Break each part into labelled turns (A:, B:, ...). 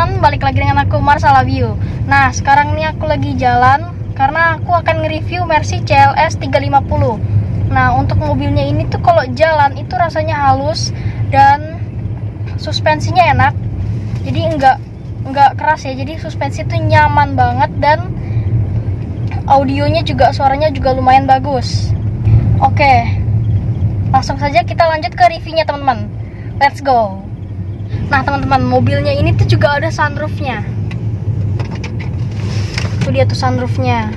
A: teman-teman, balik lagi dengan aku Marsha Labio. Nah, sekarang ini aku lagi jalan karena aku akan nge-review Mercy CLS 350. Nah, untuk mobilnya ini tuh kalau jalan itu rasanya halus dan suspensinya enak. Jadi enggak keras ya. Jadi suspensi itu nyaman banget dan audionya juga, suaranya juga lumayan bagus. Oke. Langsung saja kita lanjut ke reviewnya, teman-teman. Let's go. Nah, teman-teman, mobilnya ini tuh juga ada sunroofnya. Tuh dia tuh sunroofnya.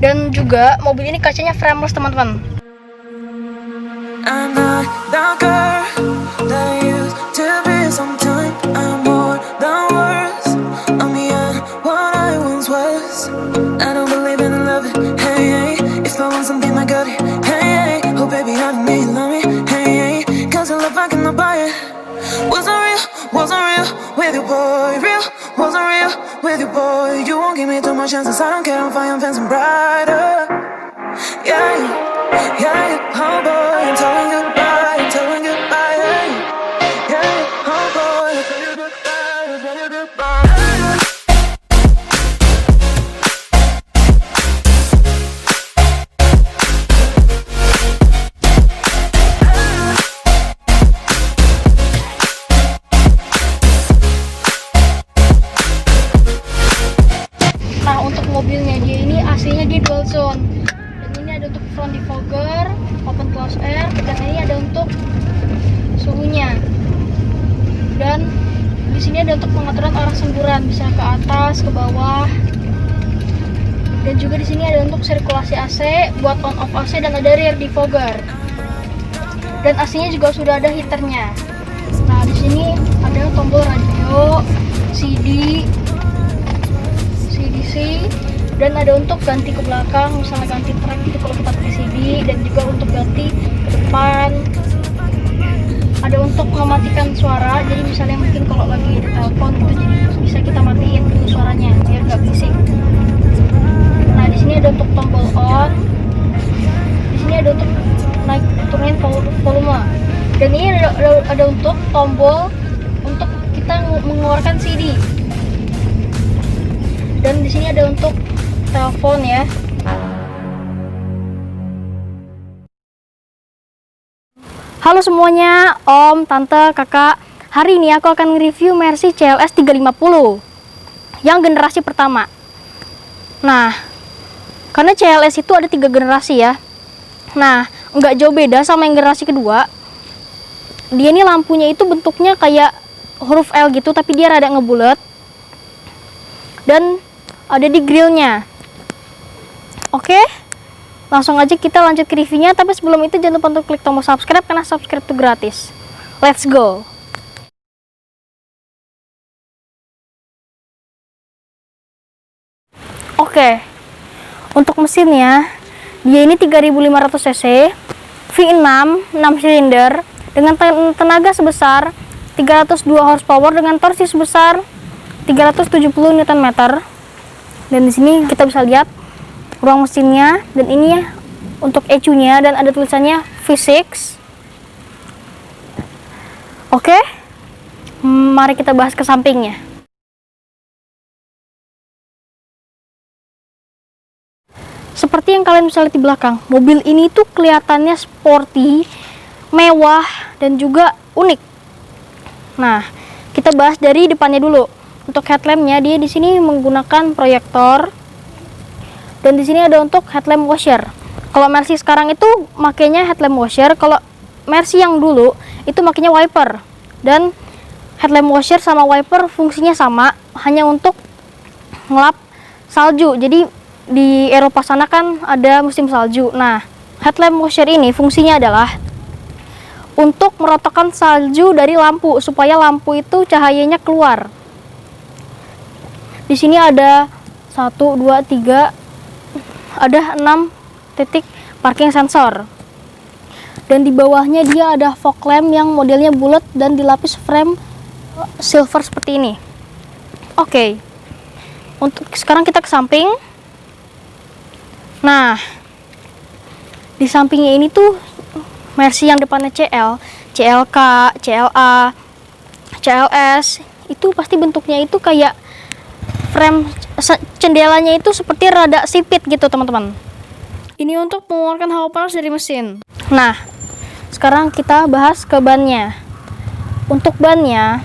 A: Dan juga mobil ini kacanya frameless, teman-teman. I'm not the girl that used to be sometime. I'm more than words. I'm beyond what I once was. I don't believe in love. Hey, hey. If I want something I got it. Hey, hey. Oh baby, I don't need love me. Hey, hey. Cause I love I cannot buy it. Wasn't real with you, boy. Real, wasn't real with you, boy. You won't give me too much chances. I don't care if I am fancy brighter. Yeah, yeah, oh boy, I'm telling goodbye, yeah, yeah, oh boy, I'm telling goodbye. Nah, untuk mobilnya dia ini AC-nya dia dual zone. Dan ini ada untuk front defogger, open close air, dan ini ada untuk suhunya. Dan di sini ada untuk pengaturan arah semburan, bisa ke atas, ke bawah. Dan juga di sini ada untuk sirkulasi AC, buat on off AC, dan ada rear defogger. Dan AC-nya juga sudah ada heaternya. Nah, di sini ada tombol radio, CD, dan ada untuk ganti ke belakang, misalnya ganti track itu kalau kita pakai CD, dan juga untuk ganti ke depan. Ada untuk mematikan suara, jadi misalnya mungkin kalau lagi di telepon gitu, jadi bisa kita matiin dulu suaranya biar nggak bising. Nah, di sini ada untuk tombol on, di sini ada untuk naik turunin volume, dan ini ada untuk tombol untuk kita mengeluarkan CD. Dan di sini ada untuk telepon ya. Halo semuanya, Om, Tante, Kakak. Hari ini aku akan nge-review Mercy CLS 350 yang generasi pertama. Nah, karena CLS itu ada 3 generasi ya. Nah, nggak jauh beda sama yang generasi kedua. Dia ini lampunya itu bentuknya kayak huruf L gitu, tapi dia rada ngebulet. Dan ada di grillnya. Oke, langsung aja kita lanjut ke reviewnya. Tapi sebelum itu jangan lupa untuk klik tombol subscribe, karena subscribe itu gratis. Let's go. Oke, untuk mesinnya dia ini 3500 cc, V6 6 silinder dengan tenaga sebesar 302 horsepower dengan torsi sebesar 370 Nm. Dan di sini kita bisa lihat ruang mesinnya, dan ini ya untuk ECU-nya, dan ada tulisannya V6. Oke, mari kita bahas ke sampingnya. Seperti yang kalian bisa lihat di belakang, mobil ini tuh kelihatannya sporty, mewah, dan juga unik. Nah, kita bahas dari depannya dulu. Untuk headlampnya, dia di sini menggunakan proyektor, dan di sini ada untuk headlamp washer. Kalau Mercy sekarang itu makainya headlamp washer, kalau Mercy yang dulu itu makainya wiper. Dan headlamp washer sama wiper fungsinya sama, hanya untuk ngelap salju. Jadi di Eropa sana kan ada musim salju. Nah, headlamp washer ini fungsinya adalah untuk merotokkan salju dari lampu, supaya lampu itu cahayanya keluar. Di sini ada 1, 2, 3, ada 6 titik parking sensor. Dan di bawahnya dia ada fog lamp yang modelnya bulat dan dilapis frame silver seperti ini. Oke, untuk sekarang kita ke samping. Nah, di sampingnya ini tuh Mercy yang depannya CL, CLK, CLA, CLS itu pasti bentuknya itu kayak frame jendelanya itu seperti rada sipit gitu teman-teman. Ini untuk mengeluarkan hawa panas dari mesin. Nah, sekarang kita bahas ke bannya. Untuk bannya,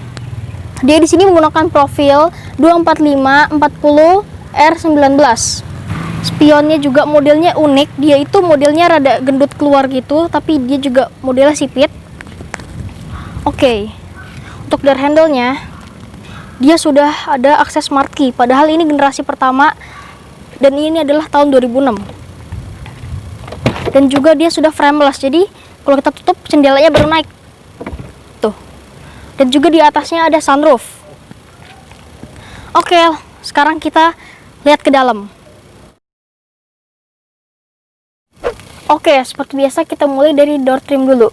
A: dia di sini menggunakan profil 245/40 R19. Spionnya juga modelnya unik, dia itu modelnya rada gendut keluar gitu, tapi dia juga modelnya sipit. Oke. Untuk door handle-nya, dia sudah ada akses smart key, padahal ini generasi pertama dan ini adalah tahun 2006. Dan juga dia sudah frameless, jadi kalau kita tutup jendelanya baru naik. Tuh. Dan juga di atasnya ada sunroof. Oke, sekarang kita lihat ke dalam. Oke, seperti biasa kita mulai dari door trim dulu.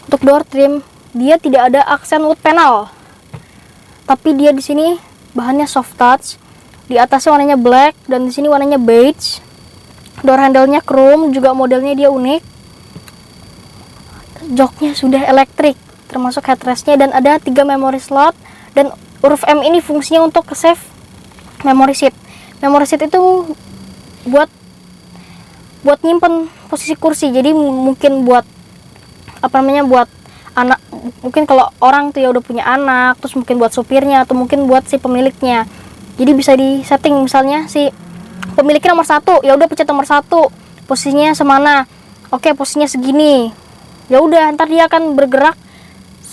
A: Untuk door trim, dia tidak ada aksen wood panel. Tapi dia di sini bahannya soft touch. Di atasnya warnanya black dan di sini warnanya beige. Door handle-nya chrome, juga modelnya dia unik. Joknya sudah elektrik, termasuk headrest-nya, dan ada 3 memory slot. Dan huruf M ini fungsinya untuk save memory seat. Memory seat itu buat nyimpen posisi kursi. Jadi mungkin buat buat anak, mungkin kalau orang tuh ya udah punya anak, terus mungkin buat supirnya atau mungkin buat si pemiliknya. Jadi bisa di setting, misalnya si pemiliknya nomor 1, ya udah pencet nomor 1, posisinya semana. Oke, posisinya segini. Ya udah, ntar dia akan bergerak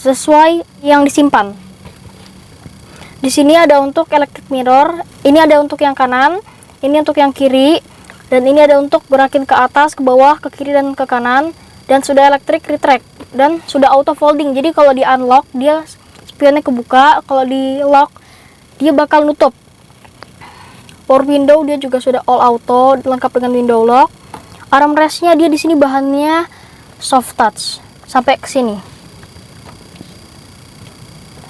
A: sesuai yang disimpan. Di sini ada untuk electric mirror, ini ada untuk yang kanan, ini untuk yang kiri, dan ini ada untuk gerakin ke atas, ke bawah, ke kiri dan ke kanan. Dan sudah electric retract dan sudah auto folding. Jadi kalau di unlock dia spionnya kebuka, kalau di lock dia bakal nutup. Power window dia juga sudah all auto, lengkap dengan window lock. Armrestnya dia di sini bahannya soft touch sampai ke sini.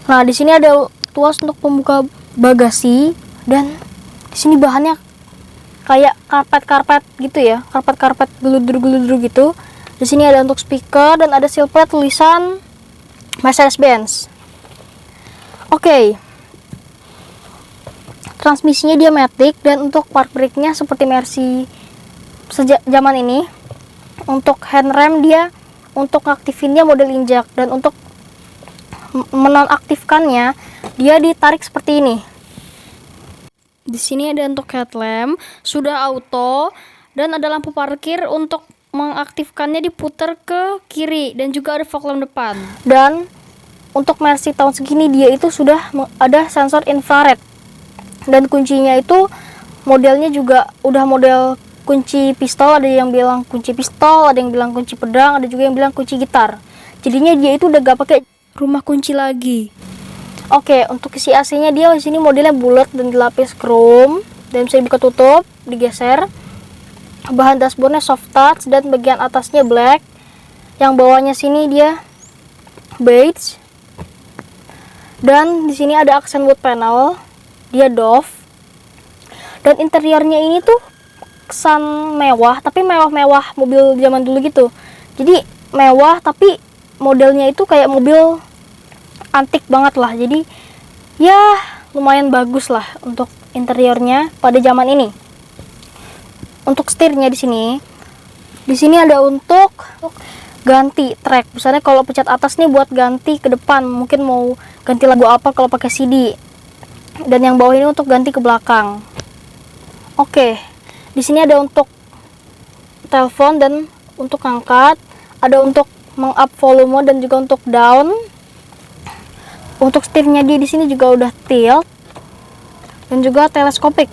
A: Nah, di sini ada tuas untuk pembuka bagasi dan di sini bahannya kayak karpet gitu ya, karpet geludur gitu. Di sini ada untuk speaker dan ada silpet tulisan Mercedes-Benz. Oke. Transmisinya dia matic dan untuk park brake-nya seperti Mercy sejak zaman ini. Untuk handrem dia untuk ngaktifinnya model injak dan untuk menonaktifkannya dia ditarik seperti ini. Di sini ada untuk headlamp, sudah auto dan ada lampu parkir. Untuk mengaktifkannya diputar ke kiri dan juga ada fog lamp depan. Dan untuk Mercy tahun segini dia itu sudah ada sensor infrared. Dan kuncinya itu modelnya juga udah model kunci pistol, ada yang bilang kunci pistol, ada yang bilang kunci pedang, ada juga yang bilang kunci gitar. Jadinya dia itu udah gak pakai rumah kunci lagi. Oke, untuk isi AC-nya dia di sini modelnya bulat dan dilapis chrome dan bisa dibuka tutup, digeser. Bahan dashboardnya soft touch dan bagian atasnya black. Yang bawahnya sini dia beige. Dan di sini ada aksen wood panel, dia doff. Dan interiornya ini tuh kesan mewah, tapi mewah-mewah mobil zaman dulu gitu. Jadi mewah tapi modelnya itu kayak mobil antik banget lah. Jadi ya lumayan bagus lah untuk interiornya pada zaman ini. Untuk setirnya di sini ada untuk ganti track. Misalnya kalau pencet atas nih buat ganti ke depan, mungkin mau ganti lagu apa kalau pakai CD. Dan yang bawah ini untuk ganti ke belakang. Oke, di sini ada untuk telepon dan untuk angkat, ada untuk meng-up volume dan juga untuk down. Untuk setirnya dia di sini juga udah tilt dan juga teleskopik.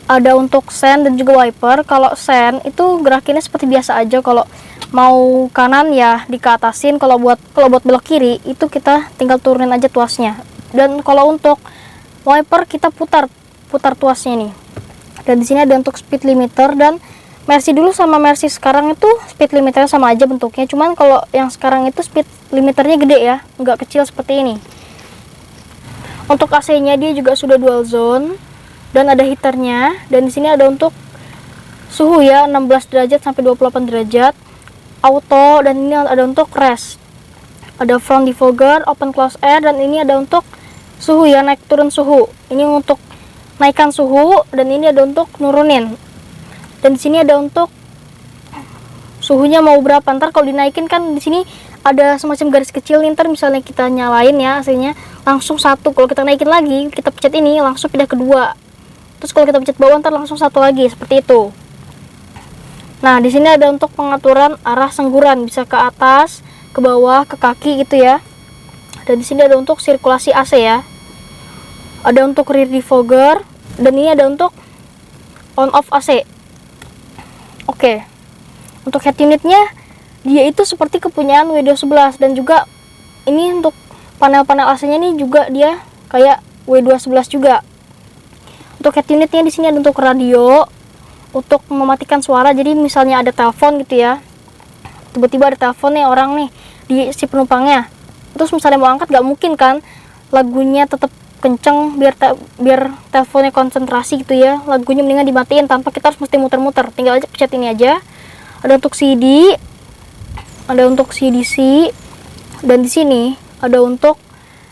A: Ada untuk sen dan juga wiper. Kalau sen itu gerakinnya seperti biasa aja. Kalau mau kanan ya dikeatasin. Kalau buat belok kiri itu kita tinggal turunin aja tuasnya. Dan kalau untuk wiper kita putar tuasnya nih. Dan di sini ada untuk speed limiter. Dan Mercy dulu sama Mercy sekarang itu speed limiternya sama aja bentuknya. Cuman kalau yang sekarang itu speed limiternya gede ya, nggak kecil seperti ini. Untuk AC-nya dia juga sudah dual zone. Dan ada heaternya, dan di sini ada untuk suhu ya, 16 derajat sampai 28 derajat auto, dan ini ada untuk rest. ada front defogger, open close air, dan ini ada untuk suhu ya, naik turun suhu. Ini untuk naikkan suhu, dan ini ada untuk nurunin. Dan di sini ada untuk suhunya mau berapa. Ntar kalau dinaikin kan di sini ada semacam garis kecil nih, ntar misalnya kita nyalain ya AC-nya langsung 1. Kalau kita naikin lagi, kita pencet ini langsung pindah ke 2. Terus kalau kita pencet bawah ntar langsung 1 lagi, seperti itu. Nah, di sini ada untuk pengaturan arah sengguran, bisa ke atas, ke bawah, ke kaki gitu ya. Dan di sini ada untuk sirkulasi AC ya. Ada untuk rear defogger, dan ini ada untuk on off AC. Oke. Untuk head unitnya, dia itu seperti kepunyaan W211, dan juga ini untuk panel-panel AC-nya nih juga dia kayak W211 juga. Untuk head unitnya di sini ada untuk radio, untuk mematikan suara. Jadi misalnya ada telepon gitu ya, tiba-tiba ada telepon nih orang nih di si penumpangnya, terus misalnya mau angkat nggak mungkin kan lagunya tetap kenceng biar teleponnya konsentrasi gitu ya, lagunya mendingan dimatiin tanpa kita harus mesti muter-muter, tinggal aja pencet ini aja. Ada untuk CD, ada untuk CDC, dan di sini ada untuk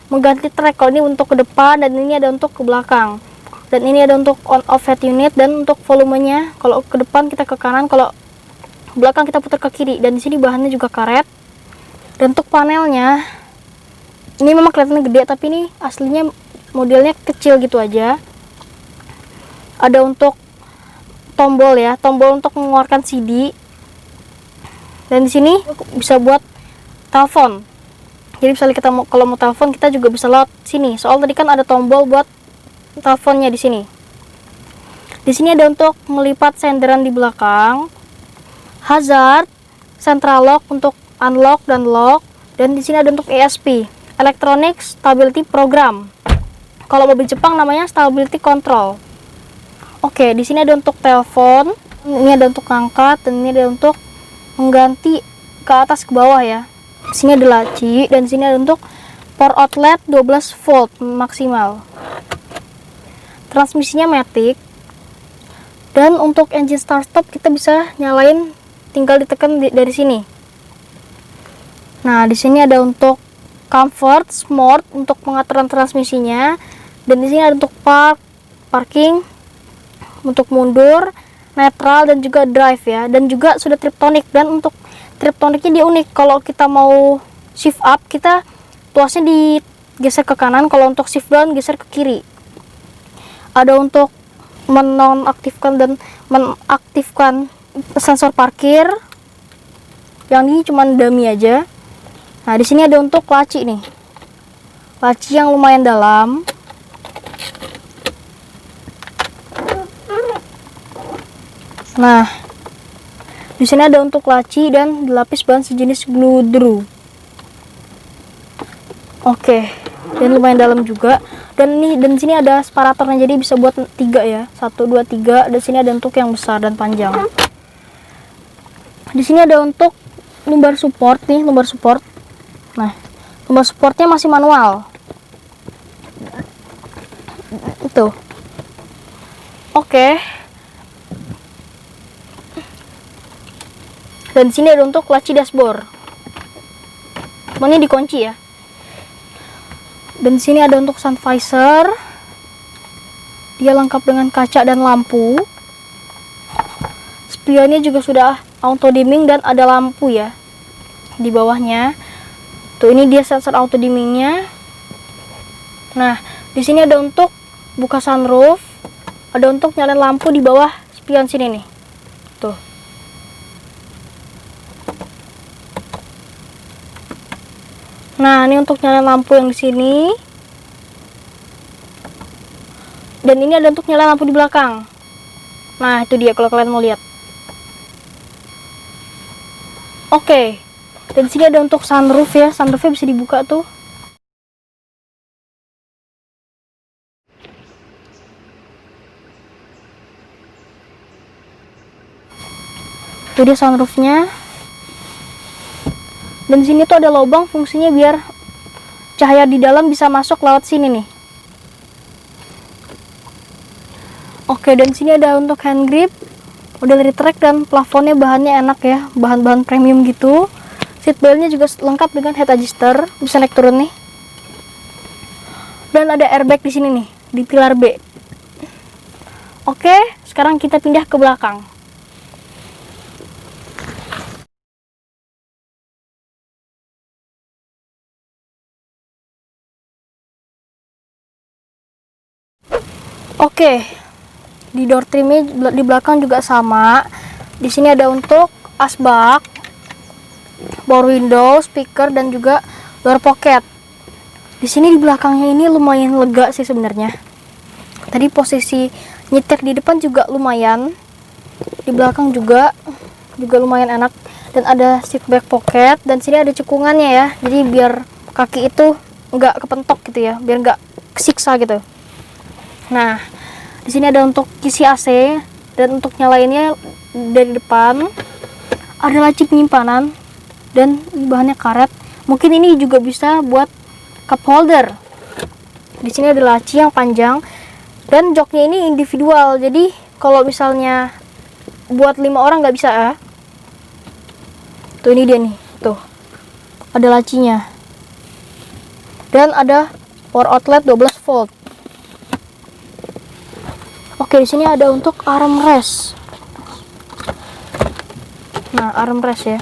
A: mengganti track. Kalau ini untuk ke depan, dan ini ada untuk ke belakang. Dan ini ada untuk on off head unit, dan untuk volumenya kalau ke depan kita ke kanan, kalau belakang kita putar ke kiri. Dan di sini bahannya juga karet. Dan untuk panelnya ini memang kelihatannya gede, tapi ini aslinya modelnya kecil gitu aja. Ada untuk tombol ya, tombol untuk mengeluarkan CD. Dan di sini bisa buat telepon. Jadi misalnya kita kalau mau telepon, kita juga bisa lewat sini. Soal tadi kan ada tombol buat teleponnya di sini. Di sini ada untuk melipat senderan di belakang, hazard, central lock untuk unlock dan lock, dan di sini ada untuk ESP, Electronic Stability Program. Kalau mobil Jepang namanya Stability Control. Oke, di sini ada untuk telepon, ini ada untuk angkat, dan ini ada untuk mengganti ke atas ke bawah ya. Di sini ada laci, dan di sini ada untuk power outlet 12 volt maksimal. Transmisinya matic. Dan untuk engine start stop kita bisa nyalain, tinggal ditekan dari sini. Nah, di sini ada untuk comfort, smart untuk pengaturan transmisinya, dan di sini ada untuk parking, untuk mundur, netral, dan juga drive ya. Dan juga sudah triptonic, dan untuk triptonicnya dia unik. Kalau kita mau shift up, kita tuasnya digeser ke kanan, kalau untuk shift down geser ke kiri. Ada untuk menonaktifkan dan mengaktifkan sensor parkir. Yang ini cuma dummy aja. Nah, di sini ada untuk laci nih. Laci yang lumayan dalam. Nah, di sini ada untuk laci dan dilapis bahan sejenis glue dru. Oke, dan lumayan dalam juga. Dan di sini ada separatornya, jadi bisa buat 3 ya. 1 2 3. Dan sini ada untuk yang besar dan panjang. Di sini ada untuk lumbar support nih, lumbar support. Nah, lumbar supportnya masih manual. Itu. Oke. Dan di sini ada untuk laci dashboard. Ini dikunci ya. Dan di sini ada untuk sun visor. Dia lengkap dengan kaca dan lampu. Spionnya juga sudah auto dimming dan ada lampu ya di bawahnya. Tuh, ini dia sensor auto dimmingnya. Nah, di sini ada untuk buka sunroof, ada untuk nyalain lampu di bawah spion sini nih. Tuh. Nah, ini untuk nyalain lampu yang di sini. Dan ini ada untuk nyalain lampu di belakang. Nah, itu dia kalau kalian mau lihat. Oke. Dan di sini ada untuk sunroof ya, sunroofnya bisa dibuka tuh. Itu dia sunroofnya. Dan di sini tuh ada lubang, fungsinya biar cahaya di dalam bisa masuk lewat sini nih. Oke, dan di sini ada untuk hand grip, model retract, dan plafonnya bahannya enak ya, bahan-bahan premium gitu. Seat beltnya juga lengkap dengan head adjuster, bisa naik turun nih. Dan ada airbag di sini nih, di pilar B. Oke, sekarang kita pindah ke belakang. Oke, di door trimnya di belakang juga sama. Di sini ada untuk asbak, power window, speaker, dan juga door pocket. Di sini di belakangnya ini lumayan lega sih sebenarnya. Tadi posisi nyetir di depan juga lumayan, di belakang juga lumayan enak. Dan ada seat back pocket, dan sini ada cekungannya ya. Jadi biar kaki itu nggak kepentok gitu ya, biar nggak kesiksa gitu. Nah, di sini ada untuk isi AC, dan untuk nyalainnya dari depan ada laci penyimpanan dan bahannya karet. Mungkin ini juga bisa buat cup holder. Di sini ada laci yang panjang dan joknya ini individual. Jadi kalau misalnya buat 5 orang nggak bisa ya. Tuh ini dia nih, tuh ada lacinya. Dan ada power outlet 12 volt. Oke, di sini ada untuk armrest. Nah, armrest ya.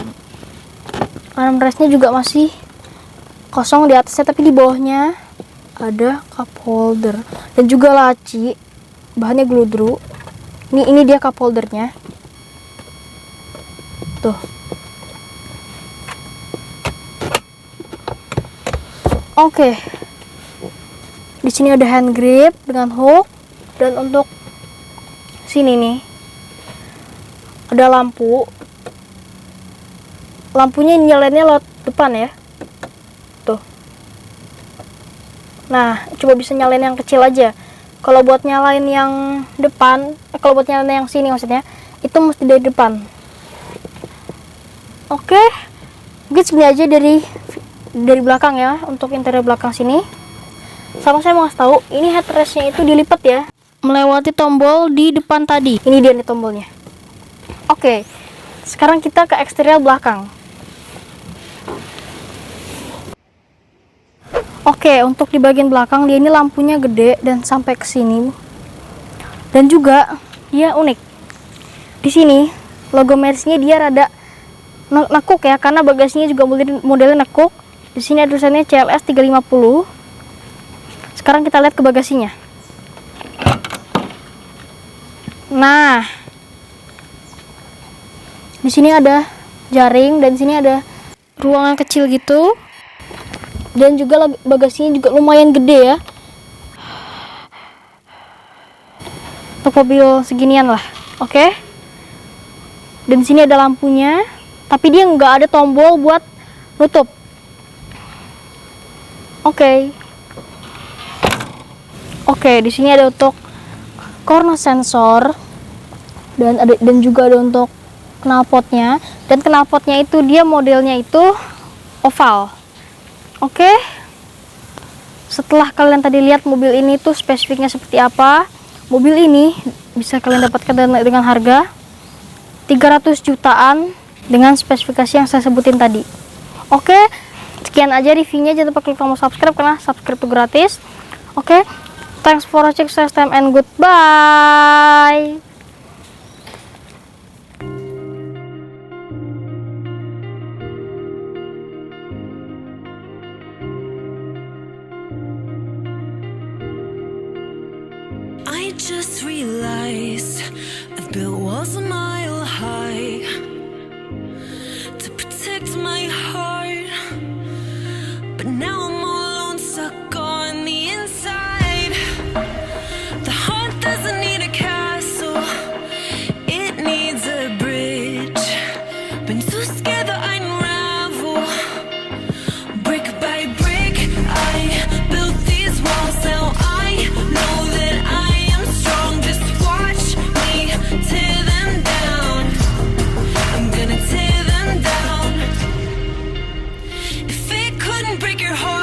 A: Armrestnya juga masih kosong di atasnya, tapi di bawahnya ada cup holder dan juga laci. Bahannya gludru. Ini dia cup holdernya. Tuh. Oke. Di sini ada hand grip dengan hook, dan untuk sini nih ada lampu. Lampunya nyalainnya lewat depan ya. Tuh. Nah, coba bisa nyalain yang kecil aja. Kalau buat nyalain yang depan, kalau buat nyalain yang sini maksudnya, itu mesti dari depan. Oke. Mungkin segini aja dari belakang ya, untuk interior belakang sini. Sama saya mau kasih tahu, ini headrestnya itu dilipat ya, melewati tombol di depan tadi. Ini dia nih tombolnya. Oke, sekarang kita ke eksterior belakang. Oke, untuk di bagian belakang dia ini lampunya gede dan sampai ke sini. Dan juga dia unik. Di sini logo Mercy-nya dia rada nekuk ya, karena bagasinya juga modelnya nekuk. Di sini ada tulisannya CLS 350. Sekarang kita lihat ke bagasinya. Nah, di sini ada jaring, dan di sini ada ruangan kecil gitu, dan juga bagasinya juga lumayan gede ya, untuk mobil seginian lah. Oke. Dan di sini ada lampunya, tapi dia nggak ada tombol buat nutup. Oke, di sini ada untuk corner sensor, dan juga ada untuk knalpotnya. Dan knalpotnya itu dia modelnya itu oval. Oke. Setelah kalian tadi lihat mobil ini tuh spesifiknya seperti apa, mobil ini bisa kalian dapatkan dengan harga 300 jutaan dengan spesifikasi yang saya sebutin tadi. Oke, sekian aja reviewnya. Jangan lupa klik tombol subscribe, karena subscribe itu gratis. Oke, thanks for watching, stay safe and goodbye.
B: I just realized I've built walls a mile high to protect my heart, but now I'm all alone, stuck on the inside. The heart doesn't need a castle, it needs a bridge. Been too scared that I unravel, brick by brick. I built these walls, now I know that I am strong. Just watch me tear them down. I'm gonna tear them down. If it couldn't break your heart,